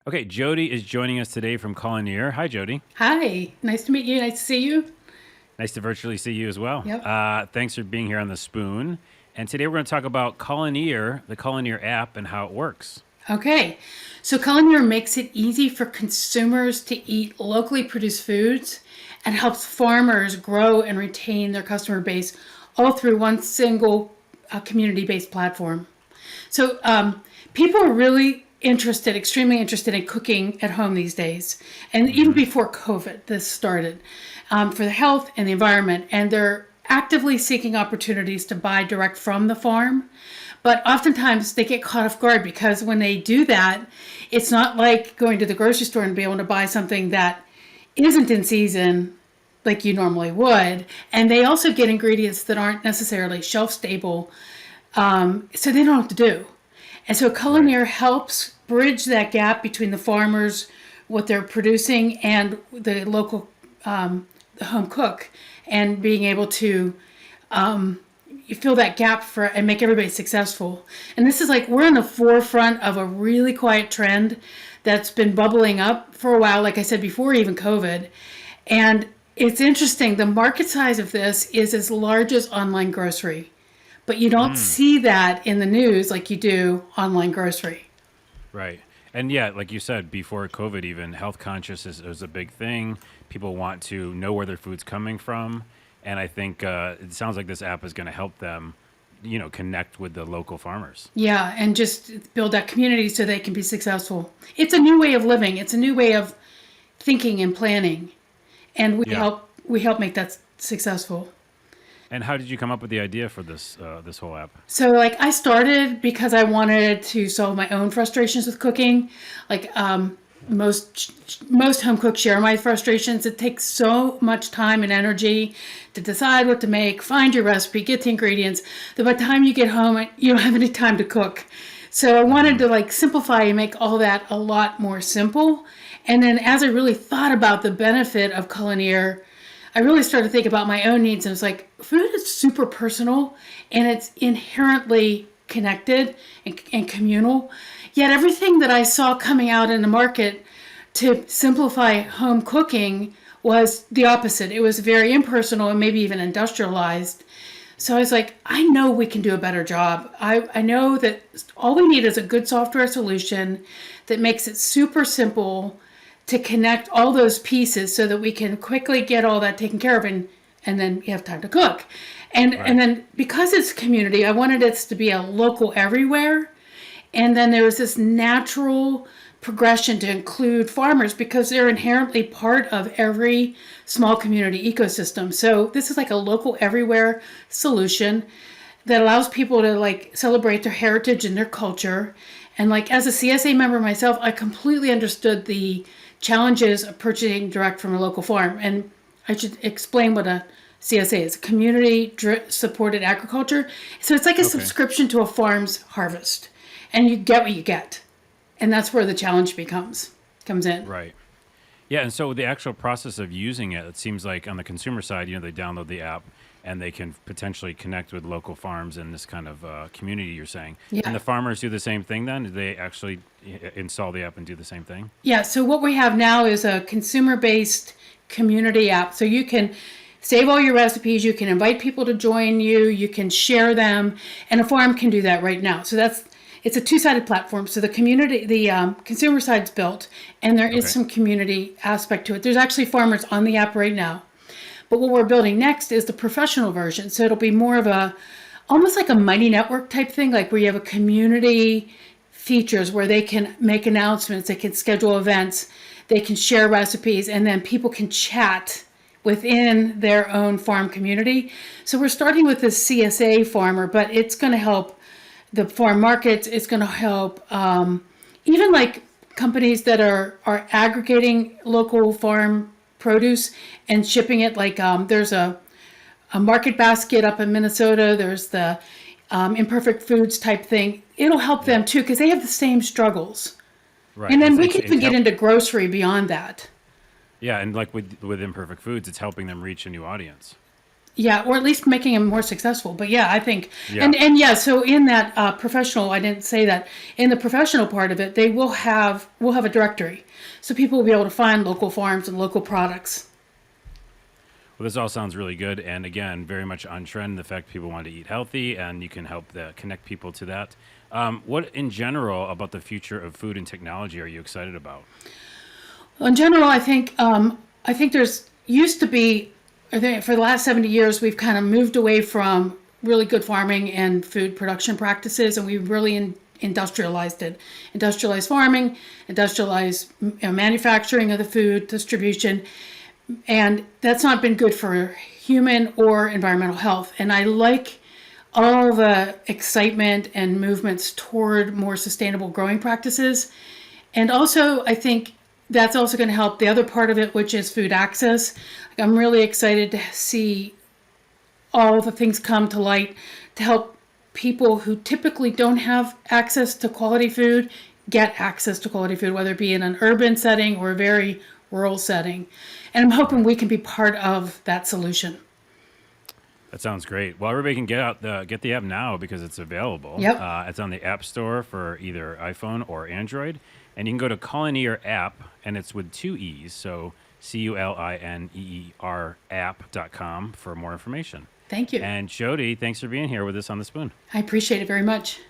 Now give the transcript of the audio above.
Okay, Jody is joining us today from Culineer. Hi, Jody. Hi, nice to meet you. Nice to see you. Nice to virtually see you as well. Yep. Thanks for being here on the Spoon. And today we're going to talk about Culineer, the Culineer app, and how it works. Okay. So Culinear makes it easy for consumers to eat locally produced foods and helps farmers grow and retain their customer base all through one single community-based platform. So people are really interested, extremely interested in cooking at home these days. And even Hmm. before COVID, this started for the health and the environment. And they're actively seeking opportunities to buy direct from the farm. But oftentimes they get caught off guard because when they do that, it's not like going to the grocery store and be able to buy something that isn't in season like you normally would. And they also get ingredients that aren't necessarily shelf stable, so they don't know what to do. And so Right. Culineer helps bridge that gap between the farmers, what they're producing, and the local home cook, and being able to fill that gap for and make everybody successful. And this is like we're in the forefront of a really quiet trend that's been bubbling up for a while, like I said before, even COVID. And it's interesting. The market size of this is as large as online grocery, but you don't Mm, see that in the news like you do online grocery. right. And yeah, like you said, before COVID, even health conscious is a big thing. People want to know where their food's coming from. And I think it sounds like this app is going to help them, connect with the local farmers. Yeah, and just build that community so they can be successful. It's a new way of living. It's a new way of thinking and planning, and we Yeah. help we help make that successful. And how did you come up with the idea for this whole app? So like I started because I wanted to solve my own frustrations with cooking. Like most home cooks share my frustrations. It takes so much time and energy to decide what to make, find your recipe, get the ingredients, that by the time you get home you don't have any time to cook. So I wanted Hmm. to like simplify and make all that a lot more simple. And then as I really thought about the benefit of Culineer, I really started to think about my own needs, and it's like food is super personal and it's inherently connected and communal. Yet everything that I saw coming out in the market to simplify home cooking was the opposite. It was very impersonal and maybe even industrialized. So I was like, I know we can do a better job. I know that all we need is a good software solution that makes it super simple to connect all those pieces so that we can quickly get all that taken care of, and then you have time to cook. And Right. then because it's community, I wanted it to be a local everywhere. And then there was this natural progression to include farmers because they're inherently part of every small community ecosystem. So this is like a local everywhere solution that allows people to like celebrate their heritage and their culture. And like as a CSA member myself, I completely understood the challenges of purchasing direct from a local farm. And I should explain what a CSA is: community supported agriculture. So it's like a Okay. subscription to a farm's harvest, and you get what you get, and that's where the challenge comes in. Right. Yeah, and so the actual process of using it, it seems like on the consumer side, they download the app and they can potentially connect with local farms in this kind of community you're saying. And Yeah. the farmers do the same thing then? Do they actually install the app and do the same thing? Yeah, so what we have now is a consumer-based community app. So you can save all your recipes, you can invite people to join you, you can share them, and a farm can do that right now. So it's a two-sided platform. So the consumer side's built, and there is Okay. some community aspect to it. There's actually farmers on the app right now. But what we're building next is the professional version. So it'll be more of a, almost like a Mighty Network type thing, like where you have a community features where they can make announcements, they can schedule events, they can share recipes, and then people can chat within their own farm community. So we're starting with this CSA farmer, but it's going to help the farm markets. It's going to help even like companies that are aggregating local farm produce and shipping it. Like there's a market basket up in Minnesota. There's the imperfect foods type thing. It'll help Yeah. them too because they have the same struggles. Right. And then we can It's even get help. into grocery beyond that. Yeah, and like with imperfect foods, it's helping them reach a new audience. Yeah, or at least making them more successful. But yeah, I think, Yeah. and yeah, so in that professional, I didn't say that in the professional part of it, they will have a directory, so people will be able to find local farms and local products. Well, this all sounds really good, and again, very much on trend. The fact people want to eat healthy, and you can help connect people to that. What, in general, about the future of food and technology are you excited about? In general, I think there's used to be, I think for the last 70 years, we've kind of moved away from really good farming and food production practices, and we really industrialized it. Industrialized farming, industrialized manufacturing of the food, distribution, and that's not been good for human or environmental health. And I like all the excitement and movements toward more sustainable growing practices. And also, I think that's also going to help the other part of it, which is food access. I'm really excited to see all the things come to light to help people who typically don't have access to quality food get access to quality food, whether it be in an urban setting or a very rural setting. And I'm hoping Right. we can be part of that solution. That sounds great. Well, everybody can get the app now because it's available. Yep. It's on the App Store for either iPhone or Android, and you can go to Culineer app, and it's with two e's, so Culineer app.com for more information. Thank you. And Jody, thanks for being here with us on the Spoon. I appreciate it very much.